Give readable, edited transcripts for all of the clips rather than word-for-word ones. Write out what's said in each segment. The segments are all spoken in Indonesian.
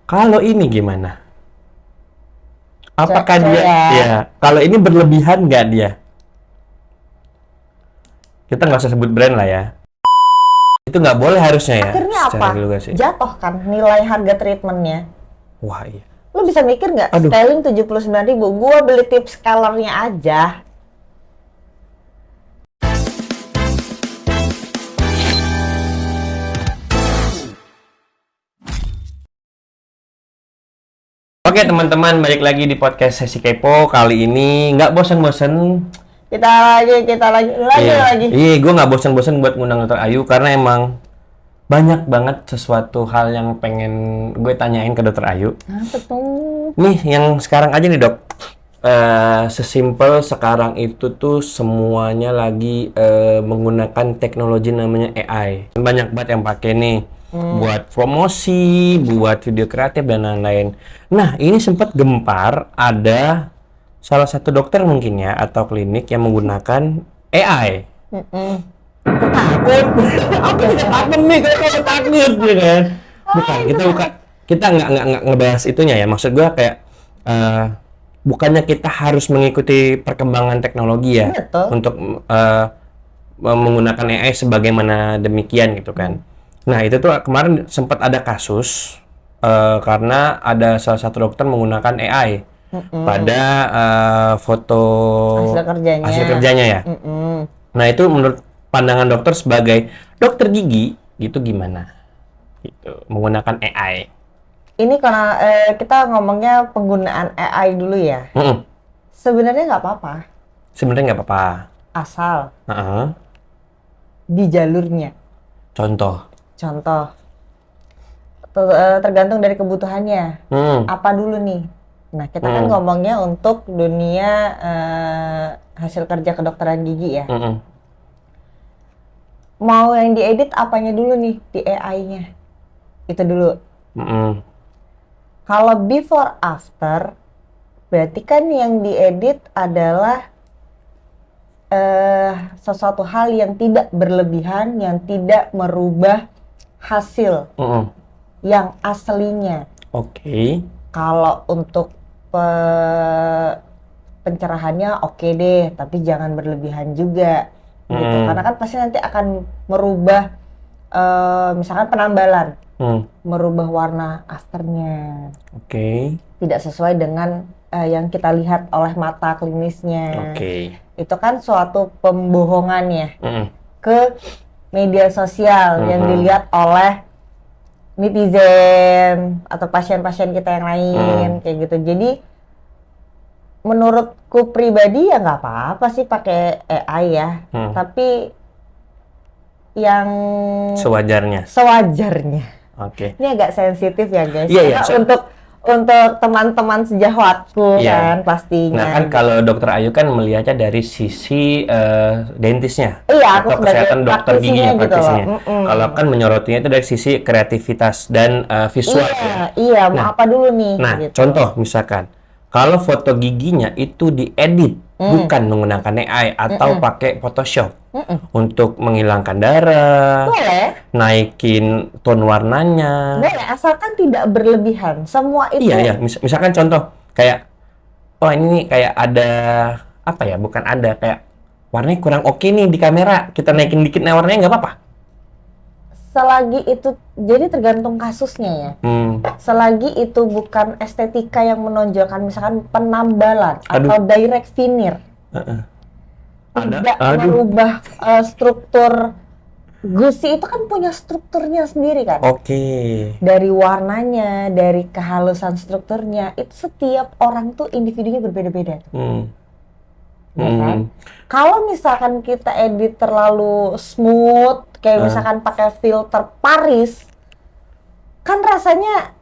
Kalau ini gimana? Apakah Cek dia, ya. ya, kalau ini berlebihan nggak dia? Kita nggak usah sebut brand lah ya. Itu nggak boleh harusnya ya, Akhirnya apa? secara regulasi. Jatuh kan nilai harga treatmentnya. Wah iya. Lu bisa mikir nggak? Aduh. Styling 79.000. Gua beli tips colornya aja. Oke teman-teman, balik lagi di podcast Sesi Kepo. Kali ini nggak bosan-bosan. Kita lagi lagi. Iya, gue nggak bosan-bosan buat ngundang Dokter Ayu karena emang banyak banget sesuatu hal yang pengen gue tanyain ke Dokter Ayu. Apa tuh? Nih, yang sekarang aja nih dok. Sesimpel sekarang itu tuh semuanya lagi menggunakan teknologi namanya AI. Banyak banget yang pakai nih buat promosi, buat video kreatif dan lain-lain. Nah, ini sempat gempar ada salah satu dokter mungkin ya atau klinik yang menggunakan AI. Takut. Aku tidak takut nih, kalau takut ya kan. Bukan, kita nggak ngebahas itunya ya. Maksud gua kayak bukannya kita harus mengikuti perkembangan teknologi ya. Betul. Untuk menggunakan AI sebagaimana demikian gitu kan. Nah, itu tuh kemarin sempat ada kasus karena ada salah satu dokter menggunakan AI pada foto Hasil kerjanya ya. Nah, itu menurut pandangan dokter sebagai dokter gigi gitu gimana? Gitu, menggunakan AI. Ini karena kita ngomongnya penggunaan AI dulu ya. Sebenarnya nggak apa-apa. Sebenarnya nggak apa-apa. Asal Heeh. di jalurnya. Contoh. Tergantung dari kebutuhannya. Apa dulu nih? Nah, kita kan ngomongnya untuk dunia hasil kerja kedokteran gigi ya. Mau yang diedit apanya dulu nih di AI-nya? Itu dulu. Kalau before after, berarti kan yang diedit adalah sesuatu hal yang tidak berlebihan, yang tidak merubah hasil yang aslinya. Oke. Kalau untuk pencerahannya oke deh, tapi jangan berlebihan juga gitu. Karena kan pasti nanti akan merubah misalkan penambalan, merubah warna afternya. Oke. Tidak sesuai dengan yang kita lihat oleh mata klinisnya. Oke. Itu kan suatu pembohongan ya ke media sosial yang dilihat oleh netizen atau pasien-pasien kita yang lain kayak gitu. Jadi menurutku pribadi ya nggak apa-apa sih pakai AI ya, tapi yang Sewajarnya. Oke. Ini agak sensitif ya guys. Iya, Karena untuk teman-teman sejawatku kan pastinya. Nah kan kalau dokter Ayu kan melihatnya dari sisi dentisnya Aku atau kesehatan dokter giginya, gitu praktisinya. loh. Kalau kan menyorotinya itu dari sisi kreativitas dan visual ya. Iya, mau apa dulu nih? Nah, gitu. contoh misalkan kalau foto giginya itu diedit bukan menggunakan AI atau pakai Photoshop untuk menghilangkan darah, Boleh. naikin tone warnanya. Boleh, asalkan tidak berlebihan. Semua itu. Iya. Misalkan contoh kayak, oh ini kayak ada apa ya? Bukan ada kayak warnanya kurang oke nih di kamera. Kita naikin dikit warnanya nggak apa-apa. Selagi itu, jadi tergantung kasusnya ya. Selagi itu bukan estetika yang menonjolkan, misalkan penambalan atau direct veneer, tidak merubah struktur gusi itu kan punya strukturnya sendiri kan. Oke. Dari warnanya, dari kehalusan strukturnya, itu setiap orang tuh individunya berbeda-beda. Ya kan? Kalau misalkan kita edit terlalu smooth, kayak misalkan pakai filter Paris, kan rasanya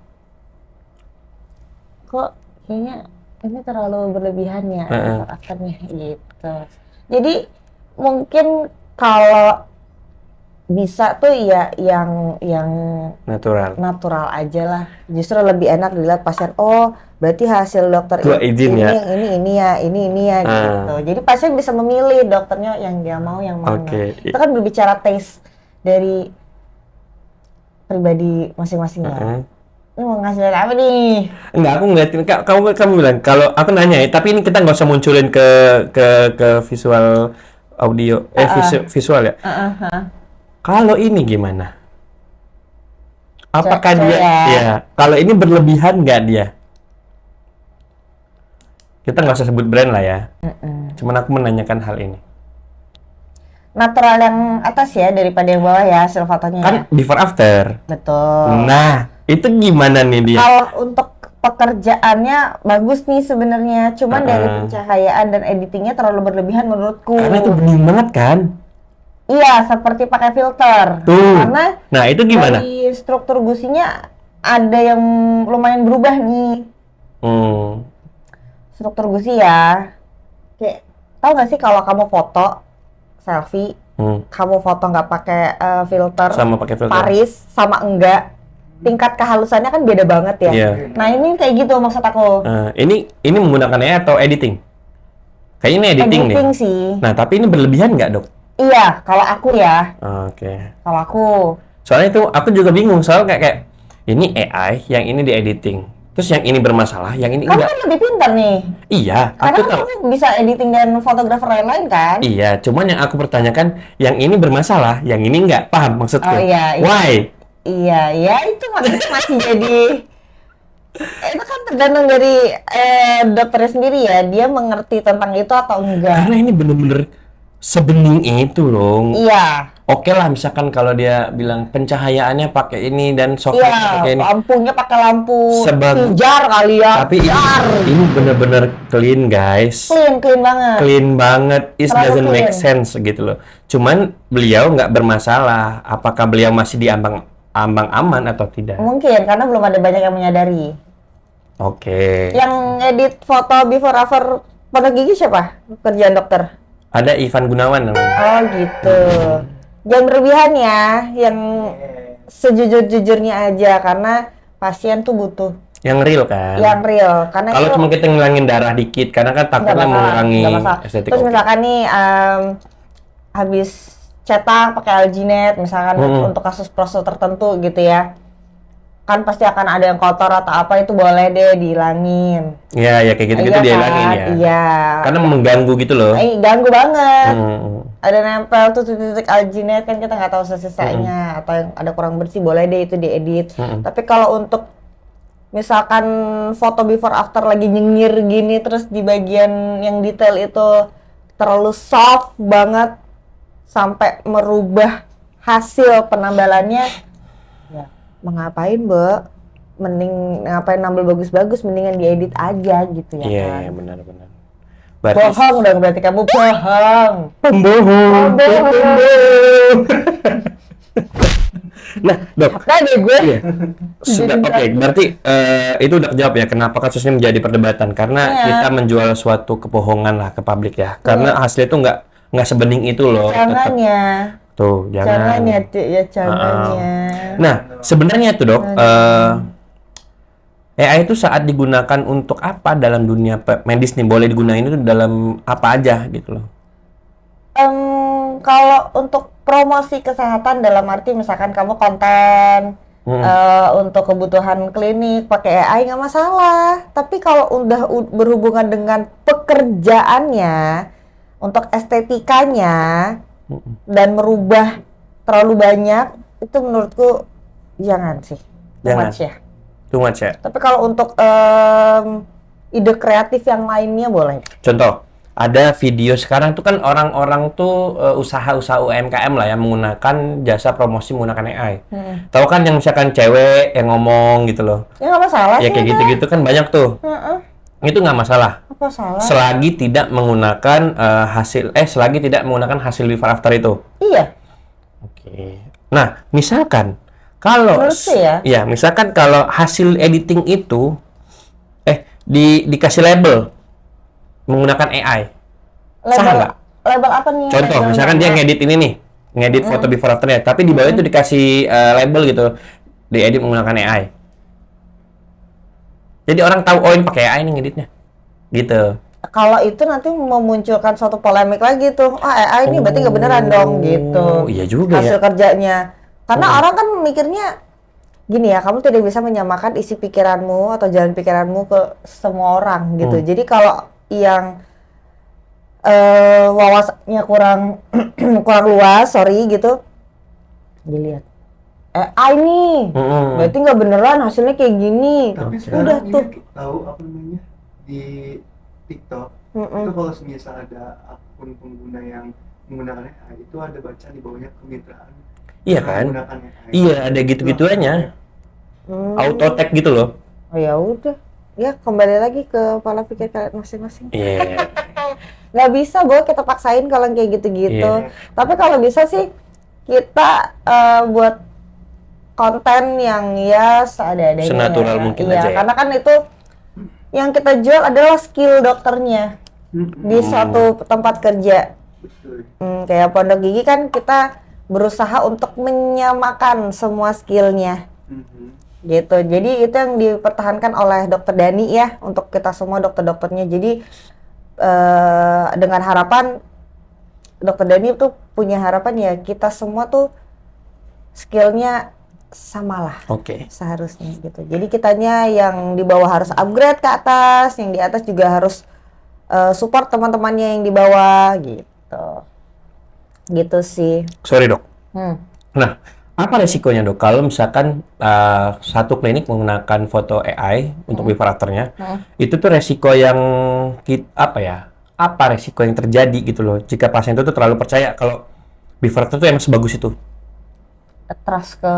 kok kayaknya ini terlalu berlebihan ya after-afternya gitu. Jadi mungkin kalau bisa tuh ya yang natural aja lah. Justru lebih enak dilihat pasien. Oh, berarti hasil dokter ini ya gitu. Jadi pasien bisa memilih dokternya yang dia mau yang mana. Itu kan berbicara taste dari pribadi masing-masing lah. Ini mau ngasih lihat apa nih? Enggak, aku ngeliatin kamu bilang kalau aku nanya ya, tapi ini kita nggak usah munculin ke visual audio visual ya. Kalau ini gimana? Apakah Coba dia ya. ya, kalau ini berlebihan nggak dia? Kita nggak usah sebut brand lah ya. Cuman aku menanyakan hal ini. Natural yang atas ya daripada yang bawah ya hasil fotonya Kan ya. before after. Betul. Nah, itu gimana nih dia? Kalau untuk pekerjaannya bagus nih sebenarnya, cuman dari pencahayaan dan editingnya terlalu berlebihan menurutku. Karena itu bening banget kan? Iya, seperti pakai filter. Tuh. Karena Nah, itu gimana? dari struktur gusinya ada yang lumayan berubah nih. Struktur gusi ya. Kayak tahu nggak sih kalau kamu foto selfie, kamu foto nggak pakai filter, Sama pakai filter. Paris sama enggak, tingkat kehalusannya kan beda banget ya. Iya. Nah ini kayak gitu maksud aku. Ini menggunakan AI atau editing? Kayaknya ini editing nih. Sih. Nah, tapi ini berlebihan nggak, Dok? Iya, kalau aku ya. Oke. Kalau aku. Soalnya itu aku juga bingung, soalnya kayak ini AI, yang ini diediting. Terus yang ini bermasalah, yang ini Kamu enggak. kan lebih pintar nih. Iya, Karena aku kan tahu. kamu bisa editing dan fotografer lain-lain kan? Iya, cuman yang aku pertanyakan, yang ini bermasalah, yang ini enggak. Paham maksudku? Oh iya. Why? Iya, ya itu maksudnya masih jadi. Itu kan tergantung dari dokternya sendiri ya, dia mengerti tentang itu atau enggak. Karena ini bener-bener sebening itu loh. Iya. Oke lah, misalkan kalau dia bilang pencahayaannya pakai ini dan software pakai Iya, ini. lampunya pakai lampu Sebab- pijar kali ya. Tapi ini bener-bener clean, guys. Clean banget. Clean banget, it Terlalu doesn't make clean. sense gitu loh. Cuman beliau nggak bermasalah. Apakah beliau masih diambang aman atau tidak? Mungkin karena belum ada banyak yang menyadari. Oke. Yang edit foto before after foto gigi siapa? Kerjaan dokter. Ada Ivan Gunawan namanya. Oh gitu. Jangan berlebihan ya, yang sejujur-jujurnya aja karena pasien tuh butuh Yang real kan? yang real. Karena Kalau itu cuma kita ngilangin darah dikit, karena kan takutnya mengurangi nggak masalah. estetik. Terus Oke. misalkan nih habis cetak pakai alginet, misalkan untuk kasus proses tertentu gitu ya, kan pasti akan ada yang kotor atau apa, itu boleh deh dihilangin. Iya, ya kayak gitu-gitu Iya dia kan? hilangin ya. Iya. Karena mengganggu gitu loh. Ganggu banget. Hmm. Ada nempel tuh titik alginet kan kita nggak tahu sisanya atau yang ada kurang bersih, boleh deh itu diedit. Tapi kalau untuk misalkan foto before after lagi nyengir gini terus di bagian yang detail itu terlalu soft banget sampai merubah hasil penambalannya, ya mengapain, Mbak? Mending ngapain nambel bagus-bagus, mendingan diedit aja gitu ya Iya, kan. iya, benar-benar. Berarti Bohong dong, berarti kamu bohong. pembohong. Pembohong. Nah, Dok. Nah deh gue. Iya. Sudah oke, berarti itu udah kejawab ya kenapa kasusnya menjadi perdebatan, karena Iya. kita menjual suatu kebohongan lah ke publik ya. Karena hasilnya itu nggak sebening itu loh. Jangan Tetep. ya. Tuh, jangan. Jangan ya, Cik, ya jangan ya. Nah, sebenarnya itu, Dok, AI itu saat digunakan untuk apa dalam dunia medis nih? Boleh digunain itu dalam apa aja gitu loh. Kalau untuk promosi kesehatan dalam arti misalkan kamu konten untuk kebutuhan klinik pakai AI nggak masalah. Tapi kalau udah berhubungan dengan pekerjaannya, untuk estetikanya dan merubah terlalu banyak, itu menurutku jangan sih. Jangan. Much ya. Too much ya. Tapi kalau untuk ide kreatif yang lainnya boleh. Contoh, ada video sekarang tuh kan orang-orang tuh usaha-usaha UMKM lah yang menggunakan jasa promosi menggunakan AI. Tahu kan yang misalkan cewek yang ngomong gitu loh. Ya nggak masalah Ya sih. kayak gitu-gitu kan banyak tuh. Itu nggak masalah. Apa salah? Selagi tidak menggunakan selagi tidak menggunakan hasil before after itu. Iya. Oke. Nah, misalkan kalau Menurutku ya. misalkan kalau hasil editing itu dikasih label menggunakan AI. Sah nggak? Label apa nih? Contoh, Label misalkan dia nama? ngedit ini nih, ngedit foto before afternya, tapi di bawah itu dikasih label gitu, diedit menggunakan AI. Jadi orang tahu, oh ini pakai AI nih ngeditnya, gitu. Kalau itu nanti memunculkan suatu polemik lagi tuh. AI ini berarti nggak beneran dong gitu. Iya juga Hasil ya. kerjanya. Karena orang kan mikirnya gini ya, kamu tidak bisa menyamakan isi pikiranmu atau jalan pikiranmu ke semua orang gitu. Jadi kalau yang wawasannya kurang kurang luas, sorry gitu, dilihat AI nih, berarti nggak beneran hasilnya kayak gini. Tapi Udah sekarang tuh. ini tahu apa namanya di TikTok itu kalau misal ada akun pengguna yang menggunakan AI itu ada baca di bawahnya kemitraan. Iya kan? Menggunakan AI. Iya, ada gitu-gituannya. Auto tag gitu loh. Oh ya udah, ya kembali lagi ke pola pikir kalian masing-masing. Iya. Nggak bisa Bo, kita paksain kalau yang kayak gitu-gitu. Tapi kalau bisa sih kita buat konten yang ya seadanya. Senatural mungkin aja ya. Karena kan itu yang kita jual adalah skill dokternya di suatu tempat kerja. Betul. Kayak Pondok Gigi kan kita berusaha untuk menyamakan semua skillnya. Gitu. Jadi itu yang dipertahankan oleh Dokter Dani ya untuk kita semua dokter-dokternya. Jadi dengan harapan Dokter Dani tuh punya harapan ya kita semua tuh skillnya samalah. Oke. Seharusnya gitu. Jadi kitanya yang di bawah harus upgrade ke atas, yang di atas juga harus support teman-temannya yang di bawah gitu. Gitu sih. Sorry dok. Nah, apa resikonya dok kalau misalkan satu klinik menggunakan foto AI untuk before afternya, itu tuh resiko yang apa resiko yang terjadi gitu loh jika pasien itu tuh terlalu percaya kalau before after tuh emang sebagus itu? Trust ke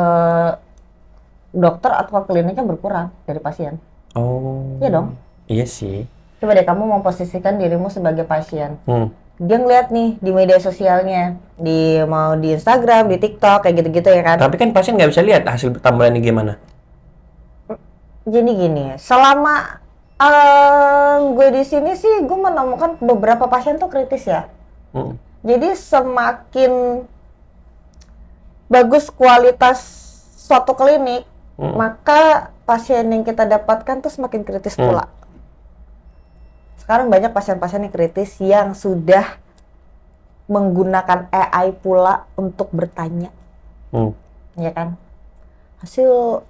dokter atau kliniknya berkurang dari pasien. Oh. Iya dong. Iya sih. Coba deh kamu memposisikan dirimu sebagai pasien. Dia ngeliat nih di media sosialnya, mau di Instagram, di TikTok, kayak gitu-gitu ya kan. Tapi kan pasien nggak bisa lihat hasil tambalannya gimana. Jadi gini, selama gue di sini sih, gue menemukan beberapa pasien tuh kritis ya. Jadi semakin bagus kualitas suatu klinik, maka pasien yang kita dapatkan tuh semakin kritis pula. Sekarang banyak pasien-pasien yang kritis yang sudah menggunakan AI pula untuk bertanya, ya kan? Hasil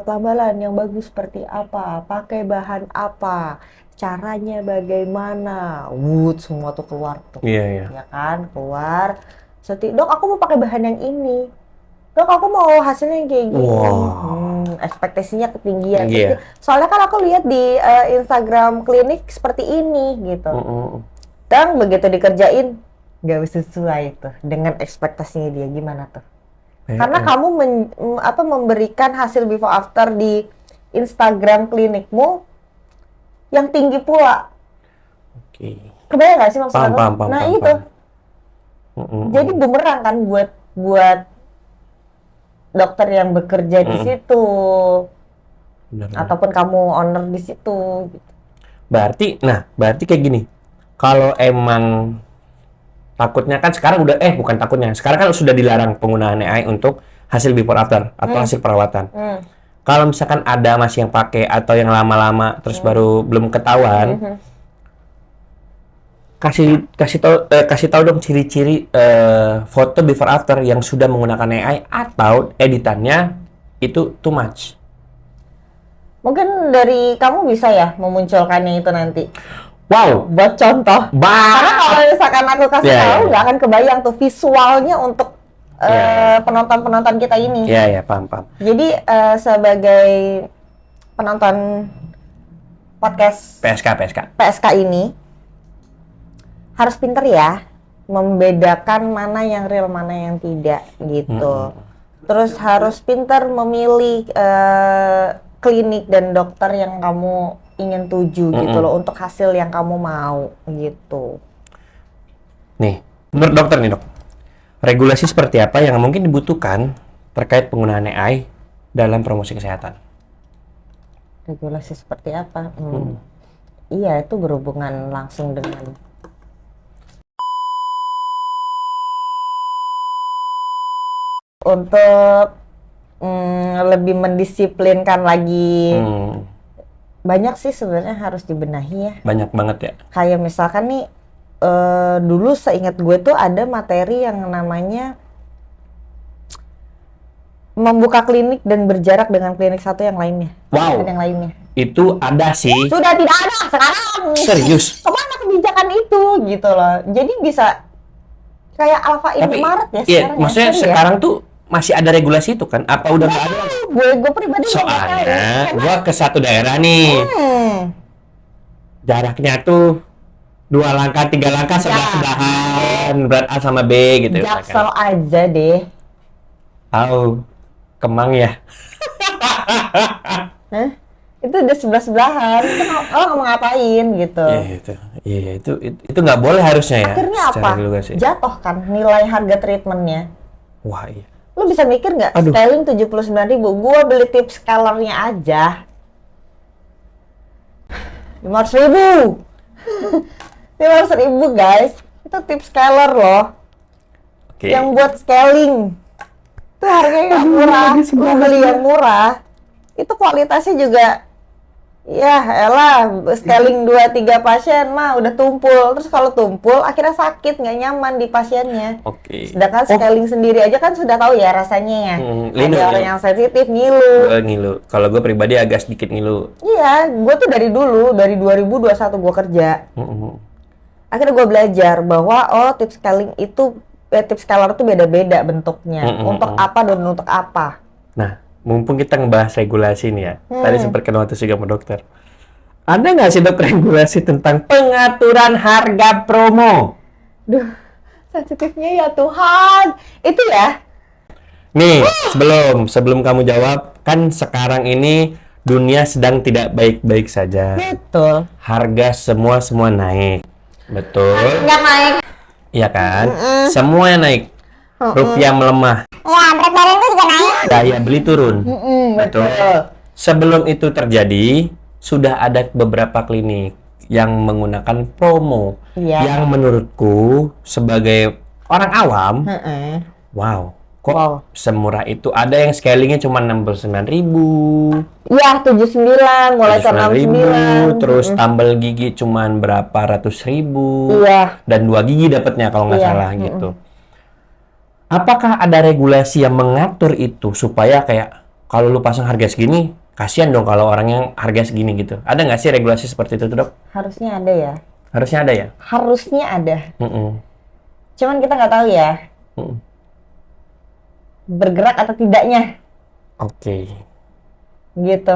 tambalan yang bagus seperti apa, pakai bahan apa, caranya bagaimana, semua tuh keluar tuh, ya kan? Keluar. Seperti, dok aku mau pakai bahan yang ini, dok aku mau hasilnya yang kayak gini. Ekspektasinya ketinggian. Soalnya kan aku lihat di Instagram klinik seperti ini gitu. Dan begitu dikerjain nggak sesuai tuh dengan ekspektasinya dia, gimana tuh? Karena kamu memberikan hasil before after di Instagram klinikmu yang tinggi pula. Kebayang nggak sih maksudnya? Nah itu. Jadi bumerang kan buat dokter yang bekerja di situ. Ataupun kamu owner di situ gitu. Berarti kayak gini. Kalau emang takutnya kan sekarang udah bukan takutnya. Sekarang kan sudah dilarang penggunaan AI untuk hasil before after atau hasil perawatan. Kalau misalkan ada masih yang pakai atau yang lama-lama terus baru belum ketahuan, kasih tahu dong ciri-ciri foto before after yang sudah menggunakan AI atau editannya itu too much. Mungkin dari kamu bisa ya memunculkannya itu nanti. Wow, buat contoh. Karena kalau misalkan aku kasih tahu nggak akan kebayang tuh visualnya untuk penonton-penonton kita ini. Iya, paham. Jadi sebagai penonton podcast PSK ini harus pinter ya membedakan mana yang real, mana yang tidak gitu. Terus harus pinter memilih klinik dan dokter yang kamu ingin tuju gitu loh untuk hasil yang kamu mau gitu. Nih, menurut dokter nih dok, regulasi seperti apa yang mungkin dibutuhkan terkait penggunaan AI dalam promosi kesehatan? Regulasi seperti apa? Iya, itu berhubungan langsung dengan untuk lebih mendisiplinkan lagi. Banyak sih sebenarnya harus dibenahi ya. Banyak banget ya. Kayak misalkan nih, dulu seingat gue tuh ada materi yang namanya membuka klinik dan berjarak dengan klinik satu yang lainnya. Wow. Dan yang lainnya. Itu ada sih. Sudah tidak ada sekarang. Serius? Kemana kebijakan itu gitu loh. Jadi bisa kayak Alfa Indomaret ya iya, sekarang. maksudnya ya. sekarang tuh masih ada regulasi itu kan? Apa udah nggak ada? Gue pribadi nggak tahu. Soalnya gue ke satu daerah nih, jaraknya tuh 2 langkah, 3 langkah sebelah-sebelahan, berat A sama B gitu. Jaksel aja deh. Tahu, Kemang ya? Hah? Itu udah sebelah-sebelahan. Itu lo mau ngapain gitu. Iya itu nggak boleh harusnya ya. Akhirnya secara apa? regulasi. Jatuh kan nilai harga treatmentnya. Wah iya. Lo bisa mikir nggak? Aduh. Styling 79.000. Gue beli tips colornya aja 500.000. 500.000 guys. Itu tips color loh. Oke. Yang buat scaling. Itu harganya nggak murah. Lo beli yang murah. Itu kualitasnya juga ya elah, scaling 2-3 pasien mah udah tumpul. Terus kalau tumpul akhirnya sakit, nggak nyaman di pasiennya. Oke. Sedangkan scaling sendiri aja kan sudah tahu ya rasanya ya. Ada orang yang sensitif ngilu. Ngilu. Kalau gue pribadi agak sedikit ngilu. Iya, gue tuh dari dulu, dari 2021 gue kerja. Akhirnya gue belajar bahwa tips scaling itu tips color itu beda-beda bentuknya. Untuk apa dan untuk apa. Nah, mumpung kita ngebahas regulasi nih ya. Tadi sempat kenal juga sama dokter. Ada nggak sih dok regulasi tentang pengaturan harga promo? Duh, sensitifnya ya Tuhan. Itu ya. Nih, sebelum kamu jawab, kan sekarang ini dunia sedang tidak baik-baik saja. Betul. Harga semua naik. Betul. Nggak naik. Iya kan? Semuanya naik. Rupiah melemah. Ya, berat badan itu juga naik. Daya beli turun. Betul. Sebelum itu terjadi, sudah ada beberapa klinik yang menggunakan promo. Iya. Yang menurutku sebagai orang awam, wow, kok semurah itu? Ada yang scalingnya cuma 69.000. Iya, 79, mulai ke 69. Terus tambal gigi cuma berapa ratus ribu. Iya. Dan 2 gigi dapatnya kalau nggak Iya. salah gitu. Apakah ada regulasi yang mengatur itu supaya kayak kalau lu pasang harga segini, kasihan dong kalau orang yang harga segini gitu. Ada nggak sih regulasi seperti itu, dok? Harusnya ada ya. Harusnya ada ya? Harusnya ada. Mm-mm. Cuman kita nggak tahu ya. Bergerak atau tidaknya. Oke. Gitu.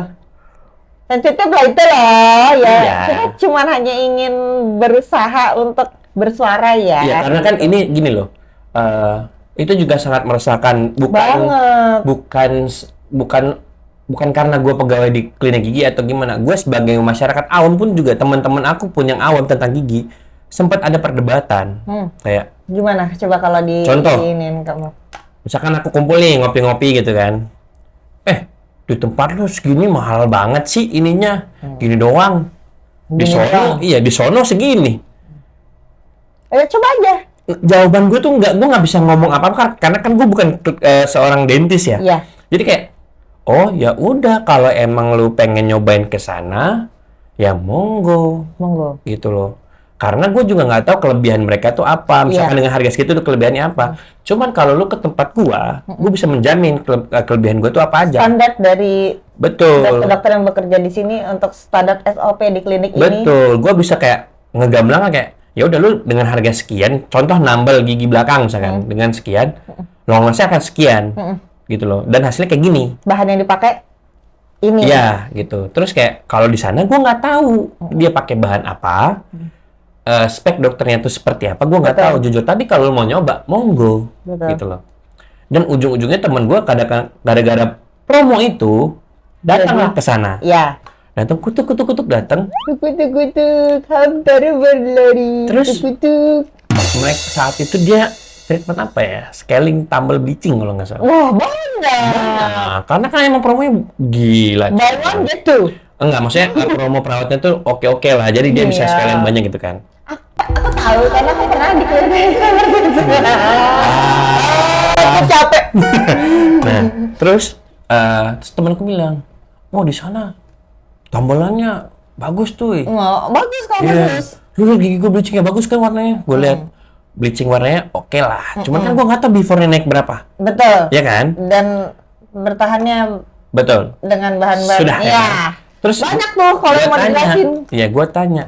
Sensitif lah itu loh ya. Iya. Kita cuma hanya ingin berusaha untuk bersuara ya. Iya, karena kan ini gini loh. Itu juga sangat meresahkan. Banget. Bukan karena gue pegawai di klinik gigi atau gimana. Gue sebagai masyarakat awam pun juga, teman-teman aku pun yang awam tentang gigi, sempat ada perdebatan. Kayak Gimana? Coba kalau Contoh. diinin kamu. misalkan aku kumpul nih ngopi-ngopi gitu kan. Di tempat lu segini mahal banget sih ininya. Gini doang. Di Gini sono, doang. iya di sono segini. Coba aja. Jawaban gue tuh gue nggak bisa ngomong apa-apa karena kan gue bukan seorang dentis ya. Iya. Jadi kayak, oh ya udah kalau emang lu pengen nyobain ke sana, ya monggo Monggo. gitu loh. Karena gue juga nggak tahu kelebihan mereka tuh apa. Misalkan dengan harga segitu tuh kelebihannya apa. Cuman kalau lu ke tempat gue bisa menjamin kelebihan gue tuh apa aja. Standar dari Betul. dokter yang bekerja di sini untuk standar SOP di klinik ini. Betul. Gue bisa kayak ngegamblang kayak, ya udah lu dengan harga sekian, contoh nambal gigi belakang misalkan dengan sekian, longosnya akan sekian, gitu loh. Dan hasilnya kayak gini. Bahan yang dipakai ini. Iya, gitu. Terus kayak kalau di sana gue nggak tahu dia pakai bahan apa, spek dokternya itu seperti apa, gue nggak Betul. tahu. Jujur tadi kalau lu mau nyoba, monggo, Betul. gitu loh. Dan ujung-ujungnya temen gue kadang gara-gara promo itu datanglah ke sana. Iya. Datang kutuk datang. Kutuk-kutuk, hampir berlari. Terus? Kutuk. Mereka saat itu dia treatment apa ya? Scaling tambal bleaching kalau nggak salah. Wah, banyak. Nah, karena kan emang promonya gila. Bawang gitu. Enggak, maksudnya promo perawatnya tuh oke-oke lah. Jadi dia bisa Iya. sekalian banyak gitu kan. Aku tahu karena aku pernah di klinik Aku capek. Nah, terus temanku bilang, oh di sana tambalannya bagus tuh. Oh, bagus kok, Iya. bagus. Lu liat gigi gue bleachingnya bagus kan warnanya. Gue lihat bleaching warnanya oke lah. Cuman kan gue nggak tahu before-nya naik berapa. Betul. Ya kan? Dan bertahannya Betul. dengan bahan-bahan. Sudah ya. Ya. Terus Banyak tuh kalau gua mau tanya, dijelasin. ya gue tanya,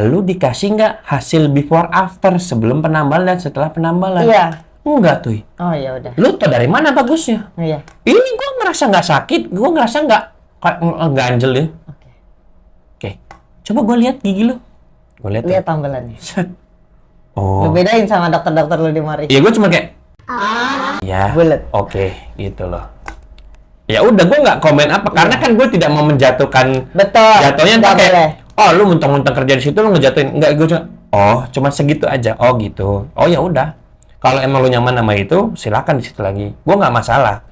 lu dikasih nggak hasil before after sebelum penambalan dan setelah penambalan? Iya. Enggak tuh. Oh ya udah. Lu tau dari mana bagusnya? Iya. Ini gue ngerasa nggak sakit, gue ngerasa nggak ganjel ya. Oke. Oke, coba gue lihat gigi lu. Gue lihat. Lihat tambelannya. Set. Lu Oh. bedain sama dokter-dokter lu di mari. Iya gue cuma kayak. Ya. Bulet. Oke, gitu loh. Ya udah gue nggak komen apa karena kan gue tidak mau menjatuhkan. Betul. Jatuhnya Nggak ntar kayak, boleh. oh lu mentang-mentang kerja di situ lu ngejatuhin. Enggak, gue cuma segitu aja. Oh gitu. Oh ya udah. Kalau emang lu nyaman sama itu, silakan di situ lagi. Gue nggak masalah.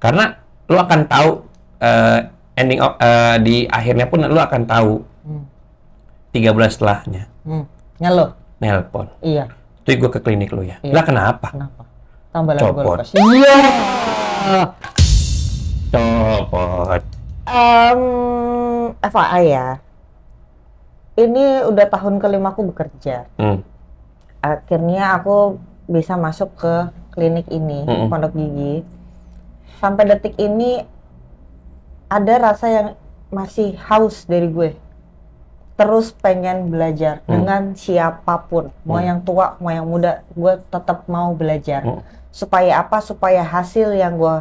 Karena lu akan tahu ending di akhirnya pun lu akan tahu 3 bulan setelahnya. Ngeluh. Nelpon. Iya. Terus gue ke klinik lu ya. Iya. Lah kenapa? Kenapa? Tambalan Copot. gue lepas. Iya. Copot. FYI ya. Ini udah tahun kelima aku bekerja. Akhirnya aku bisa masuk ke klinik ini, Pondok Gigi. Sampai detik ini ada rasa yang masih haus dari gue. Terus pengen belajar dengan siapapun, mau yang tua, mau yang muda, gue tetap mau belajar. Supaya apa? Supaya hasil yang gue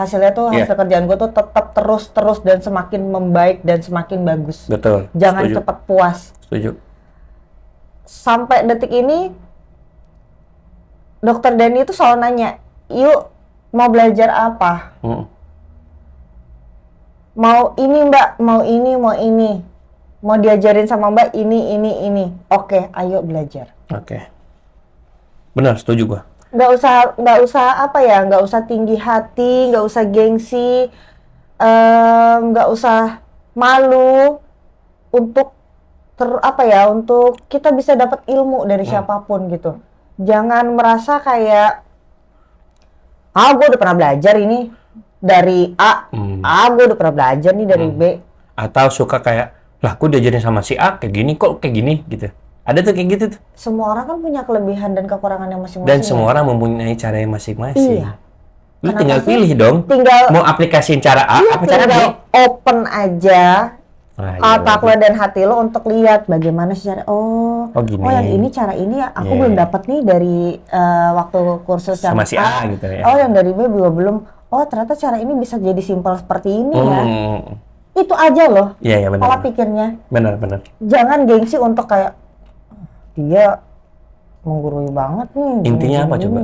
hasilnya tuh hasil kerjaan gue tuh tetap terus dan semakin membaik dan semakin bagus. Betul. Jangan Setuju. cepat puas. Setuju. Sampai detik ini Dokter Dani itu selalu nanya, yuk mau belajar apa? Mau ini Mbak, mau ini. Mau diajarin sama Mbak ini. Oke, ayo belajar. Oke. Benar, setuju gua. Nggak usah tinggi hati, nggak usah gengsi, nggak usah malu untuk untuk kita bisa dapat ilmu dari siapapun gitu. Jangan merasa kayak gue udah pernah belajar ini dari A, gue udah pernah belajar nih dari B. Atau suka kayak, lah gue diajarin sama si A kayak gini kok kayak gini gitu. Ada tuh kayak gitu tuh. Semua orang kan punya kelebihan dan kekurangannya masing-masing. Dan semua orang mempunyai caranya masing-masing. Iya. Lu Kenapa tinggal sih? pilih dong. Tinggal Mau aplikasiin cara A apa cara B. tinggal open aja otak lo iya. dan hati lo untuk lihat bagaimana sih cara gini. yang ini cara ini aku Iya. belum dapat nih dari waktu kursus yang Sama si A gitu ya. Oh yang dari B juga belum. Oh ternyata cara ini bisa jadi simpel seperti ini ya. Itu aja loh. Iya, benar. Pola pikirnya. Benar. Jangan gengsi untuk kayak dia menggurui banget nih. Intinya apa gini. coba?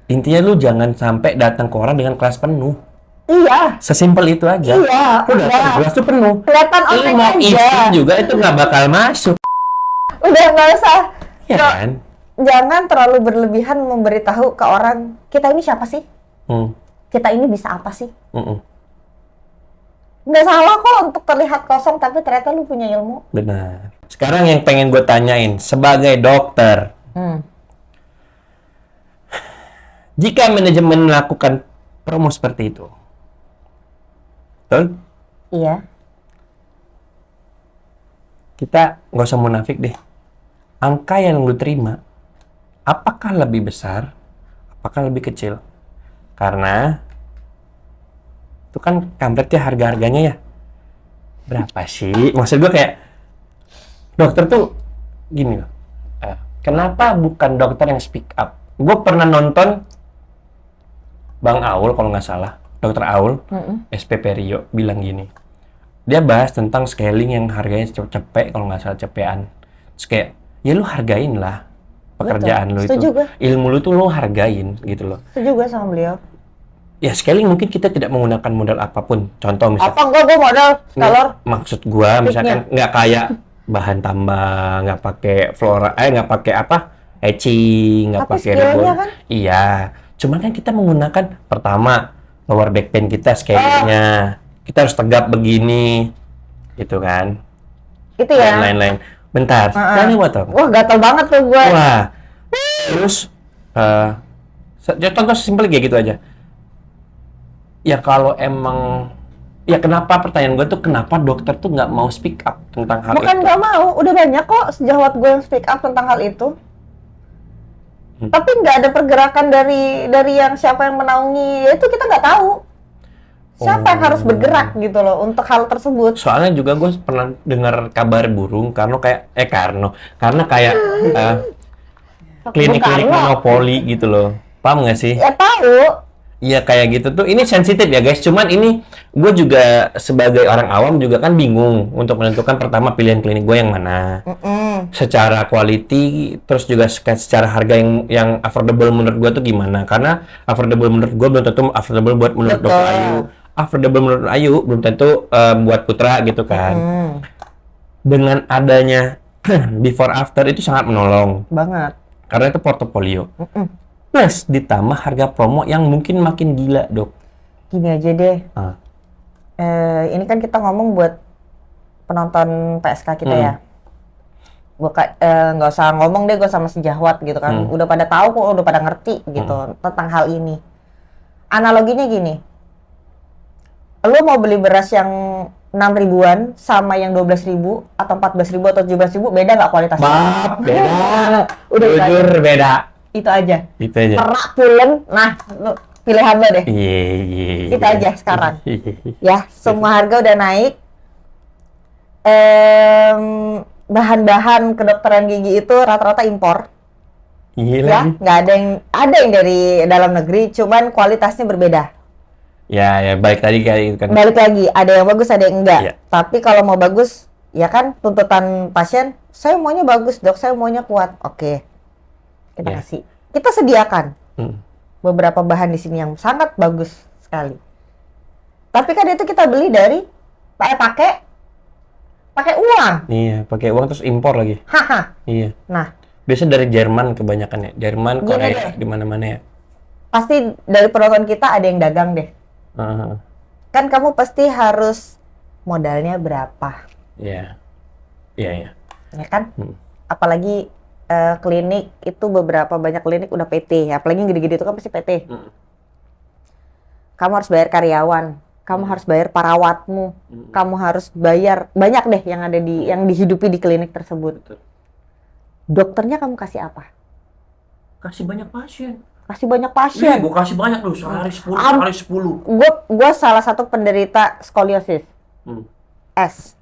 Intinya lu jangan sampai datang ke orang dengan kelas penuh. Iya. Sesimpel itu aja. Iya. Lu datang kelas tuh penuh. Kelihatan Lu online mau aja. isi juga itu nggak bakal masuk. Udah nggak usah. Ya kan? Jangan terlalu berlebihan memberitahu ke orang kita ini siapa sih? Kita ini bisa apa sih? Nggak salah kok untuk terlihat kosong tapi ternyata lu punya ilmu. Benar. Sekarang yang pengen gue tanyain sebagai dokter, jika manajemen melakukan promo seperti itu, betul? Iya. Kita nggak usah munafik deh. Angka yang lu terima, apakah lebih besar, apakah lebih kecil? Karena itu kan kampret ya harga-harganya ya. Berapa sih? Maksud gue kayak dokter tuh gini loh. Kenapa bukan dokter yang speak up? Gue pernah nonton Bang Aul kalau nggak salah, Dokter Aul, SPP Rio bilang gini. Dia bahas tentang scaling yang harganya cepet, kalau nggak salah cepean. Terus kayak, ya lu hargain lah pekerjaan lu itu. Setuju gue. Ilmu lu tuh lu hargain gitu loh. Setuju gue sama beliau. Ya scaling mungkin kita tidak menggunakan modal apapun. Contoh misalnya. Apa enggak gue modal skalor? Maksud gua misalkan nggak kayak bahan tambah, nggak pakai flora, nggak pakai apa, etching, nggak Tapi pakai skillnya ribbon. kan? Iya. Cuman kan kita menggunakan pertama lower back pain kita scalingnya. Kita harus tegap begini, gitu kan? Itu ya. Dan lain-lain. Bentar. Ini buat apa? Wah gatel banget tuh gue. Wah. Terus contoh simpel kayak gitu aja. Ya kalau emang ya kenapa pertanyaan gue tuh kenapa dokter tuh nggak mau speak up tentang hal Bukan itu? nggak mau, udah banyak kok sejawat gue yang speak up tentang hal itu. Tapi nggak ada pergerakan dari yang siapa yang menaungi, itu kita nggak tahu. Siapa yang harus bergerak gitu loh untuk hal tersebut. Soalnya juga gue pernah dengar kabar burung karena kayak klinik-klinik monopoli gitu loh. Paham nggak sih? Ya tahu. Iya kayak gitu tuh. Ini sensitif ya guys. Cuman ini gue juga sebagai orang awam juga kan bingung untuk menentukan pertama pilihan klinik gue yang mana. Secara quality, terus juga secara harga yang affordable menurut gue tuh gimana? Karena affordable menurut gue belum tentu affordable buat menurut Dokter Ayu. Affordable menurut Ayu belum tentu buat Putra gitu kan. Dengan adanya before after itu sangat menolong. Banget. Karena itu portofolio. Plus ditambah harga promo yang mungkin makin gila, Dok. Gini aja deh. Ini kan kita ngomong buat penonton PSK kita ya. Nggak usah ngomong deh gue sama sejawat gitu kan. Udah pada tahu kok, udah pada ngerti gitu tentang hal ini. Analoginya gini. Lu mau beli beras yang 6 ribuan sama yang 12 ribu atau 14 ribu atau 17 ribu, beda nggak kualitasnya? Beda. Udah Jujur beda. Itu aja. Itu aja. Perak pulen, nah lu pilihan lo deh. Iya. Itu aja sekarang. Ya, semua harga udah naik. Bahan-bahan kedokteran gigi itu rata-rata impor. Gila. Ya, nggak ada yang dari dalam negeri, cuman kualitasnya berbeda. Ya, balik tadi kayak gitu kan. Balik lagi, ada yang bagus, ada yang enggak. Iya. Tapi kalau mau bagus, ya kan tuntutan pasien, saya maunya bagus dok, saya maunya kuat. Oke, kita kasih. Kita sediakan beberapa bahan di sini yang sangat bagus sekali. Tapi kan itu kita beli dari pakai uang. Iya, pakai uang terus impor lagi. Haha. Iya. Nah, Biasanya dari Jerman kebanyakan ya. Jerman, Korea, di mana-mana ya. pasti dari penonton kita ada yang dagang deh. Kan kamu pasti harus modalnya berapa? Iya. Iya. Ya kan? Apalagi klinik itu beberapa banyak klinik udah PT, apalagi yang gede-gede itu kan pasti PT. Kamu harus bayar karyawan, kamu harus bayar perawatmu, kamu harus bayar banyak deh yang dihidupi di klinik tersebut. Betul. Dokternya kamu kasih apa? Kasih banyak pasien. Kasih banyak pasien. Gue kasih banyak loh, sehari 10. Gue salah satu penderita skoliosis. S.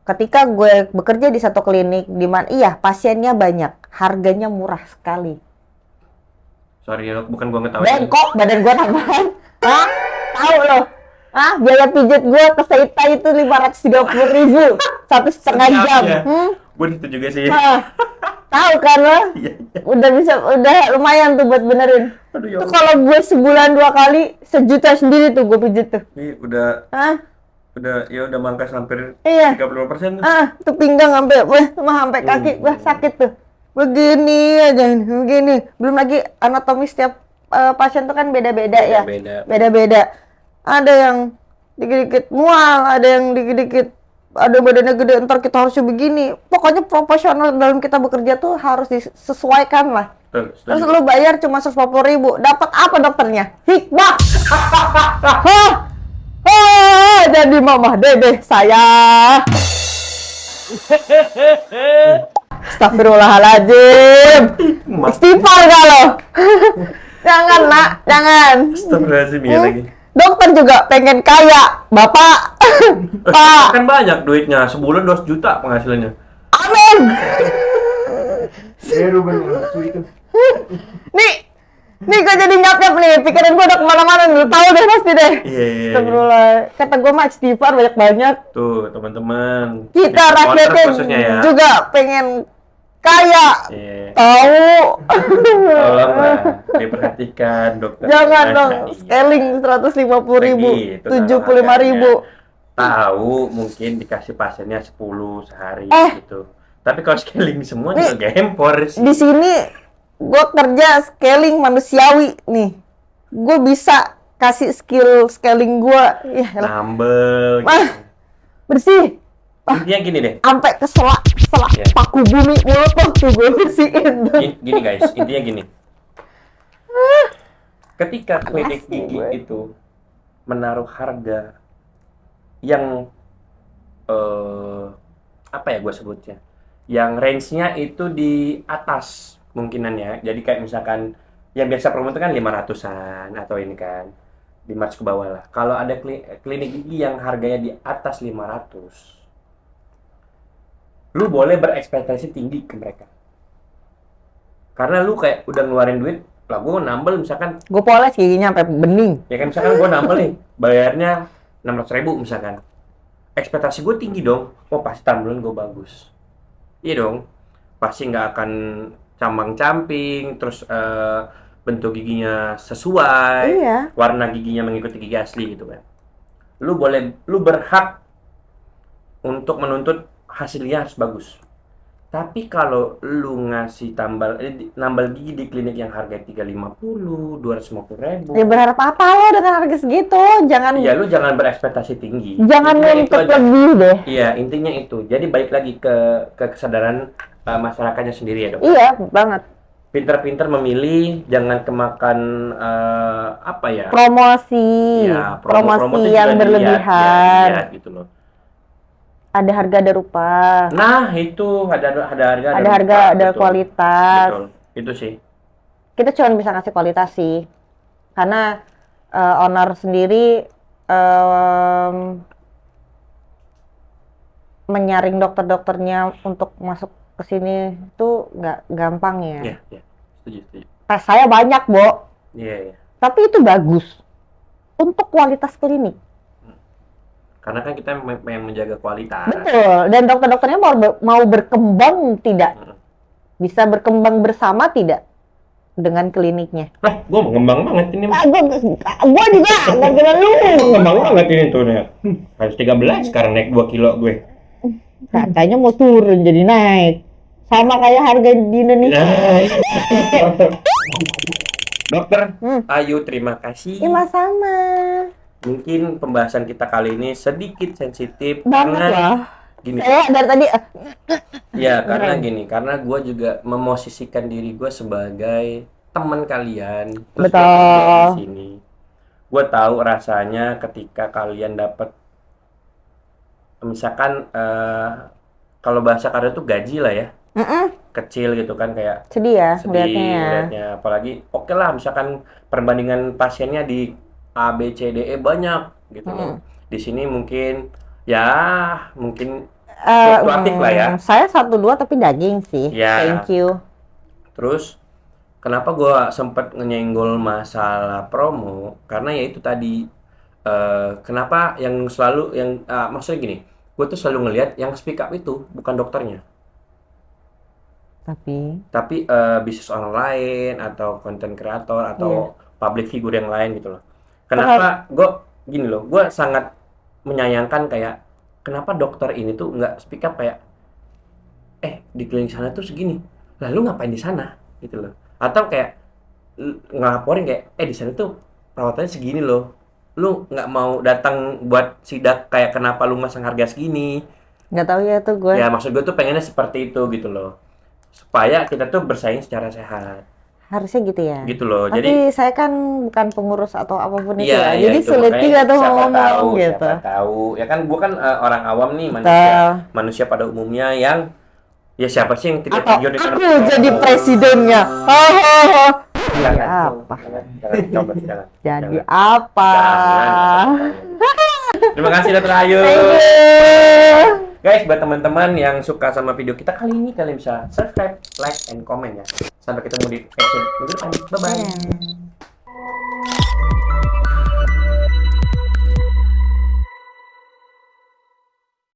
Ketika gue bekerja di satu klinik di mana pasiennya banyak, harganya murah sekali. Sorry ya, bukan gue ngetawain. Bengkok badan gue tambahan. Tahu loh. Biaya pijat gue ke Seita itu 530.000 1,5 jam. Gue itu juga sih. Tahu kan lo? Udah lumayan tuh buat benerin. Tuh kalau gue sebulan 2 kali, 1 juta sendiri tuh gue pijat tuh. Ini udah mangkas hampir 30%. Tuh pinggang sampai kaki sakit tuh. Begini aja, begini. Belum lagi anatomi setiap pasien tuh kan beda-beda ya. Beda-beda. Ada yang dikit-dikit mual, ada yang dikit-dikit ada badannya gede, ntar kita harusnya begini. Pokoknya proporsional dalam kita bekerja tuh harus disesuaikan lah. Terus lu bayar cuma 140.000, dapat apa dokternya? Hikmah. Jadi mama dede saya. Astagfirullahaladzim. Istighfar kalau. Jangan nak, jangan. Astagfirullahaladzim ya lagi. Dokter juga pengen kaya, Bapak. Pak. Kan banyak duitnya, sebulan 2 juta penghasilannya. Amin. Nih gue jadi nyap-nyap nih, pikiran gue udah kemana-mana nih, lu tahu deh pasti deh. Iya. Astagfirullah. Kata gue mah istighfar banyak-banyak. Tuh teman-teman. Kita rakyatnya juga pengen kaya. Tahu. Tolonglah diperhatikan dokter. Jangan dong, scaling 150.000, 75.000. Tahu mungkin dikasih pasiennya 10 sehari gitu. Tapi kalau scaling semua juga gempor sih. Di sini gue kerja scaling manusiawi nih. Gue bisa kasih skill scaling gue. Nambel. Bersih. Intinya gini deh. Sampai ke selak paku bumi mulut tuh gue bersihin. Gini guys, intinya gini. Ketika klinik gigi itu menaruh harga yang apa ya gue sebutnya, yang range-nya itu di atas kemungkinannya. Jadi kayak misalkan yang biasa promo itu kan 500-an atau ini kan 500 ke bawah lah. Kalau ada klinik gigi yang harganya di atas 500, lu boleh berekspektasi tinggi ke mereka. Karena lu kayak udah ngeluarin duit, lah gue nambel misalkan, Gue poles giginya sampai bening. ya kan misalkan gue nambel nih, bayarnya 600.000 misalkan. Ekspektasi gue tinggi dong, oh pasti tambelan gue bagus. Iya dong, pasti nggak akan cambang-camping, terus bentuk giginya sesuai, Iya. warna giginya mengikuti gigi asli gitu kan. Lu berhak untuk menuntut hasilnya harus bagus. Tapi kalau lu ngasih nambal gigi di klinik yang harga 350, 250.000, Ya berharap apa lo dengan harga segitu? Jangan ya lu jangan berekspektasi tinggi. jangan Intinya itu nuntut aja. lebih deh. Iya, intinya itu. Jadi balik lagi ke kesadaran masyarakatnya sendiri ya dok. Iya, banget. Pinter-pinter memilih, jangan kemakan apa ya? Promosi. Ya, promosi itu yang juga berlebihan. dilihat gitu loh. Ada harga ada rupa. Nah, itu ada harga, Ada harga rupa, ada betul. kualitas. Betul. Itu sih. Kita cuma bisa ngasih kualitas sih. Karena owner sendiri menyaring dokter-dokternya untuk masuk ke sini tuh nggak gampang ya. Iya, iya. Setuju. Tes saya banyak, Bo. Iya. Tapi itu bagus untuk kualitas klinik. Karena kan kita yang menjaga kualitas. Betul. Dan dokter-dokternya mau berkembang tidak? Bisa berkembang bersama tidak dengan kliniknya? Lah, gue mengembang banget ini. Gua juga gara-gara lu. Mengembang banget ini tuh nih. Harus 13 sekarang naik 2 kilo gue. Katanya mau turun jadi naik. Sama kayak harga di Indonesia. Dokter Ayu, terima kasih. Iya, sama. Mungkin pembahasan kita kali ini sedikit sensitif Banget karena lah. gini. Saya dari tadi Ya, karena gini, karena gue juga memosisikan diri gue sebagai teman kalian. Terus Betul. gua kerja di sini. Gue tahu rasanya ketika kalian dapat, misalkan kalau bahasa karya itu gaji lah ya, kecil gitu kan, kayak sedih ya sedih ngeliatnya. liatnya. Apalagi oke lah, misalkan perbandingan pasiennya di A, B, C, D, E banyak gitu loh. Di sini mungkin fluktuatif lah ya. Saya 1-2 tapi daging sih. Ya. Thank you. Terus kenapa gue sempat nyenggol masalah promo? Karena ya itu tadi, kenapa yang selalu maksudnya gini, gue tuh selalu ngelihat yang speak up itu bukan dokternya, tapi bisnis online atau konten kreator atau public figure yang lain gitu loh. Kenapa gue gini loh, gue sangat menyayangkan kayak kenapa dokter ini tuh nggak speak up kayak di klinik sana tuh segini, lalu ngapain di sana gitu loh, atau kayak ngelaporin kayak di sana tuh perawatannya segini loh, lu nggak mau datang buat sidak kayak kenapa lu masang harga segini. Nggak tahu ya tuh gue. Ya maksud gue tuh pengennya seperti itu gitu loh, supaya kita tuh bersaing secara sehat. Harusnya gitu ya. Gitu loh. Tapi Jadi saya kan bukan pengurus atau apapun itu iya, ya. Jadi itu sulit makanya juga tuh siapa ngomong tahu, gitu. Siapa tahu. Ya kan gua kan orang awam nih, Betul. manusia pada umumnya yang ya siapa sih yang tidak Atau jujur dengan aku jadi presidennya. Jadi apa? Jangan, coba, jangan. Jadi Jangan. apa? Jangan. Terima kasih Dokter Ayu. Thank you. Guys, buat teman-teman yang suka sama video kita kali ini, kalian bisa subscribe, like, and comment ya. Sampai ketemu di episode minggu depan. Bye-bye. Yeah.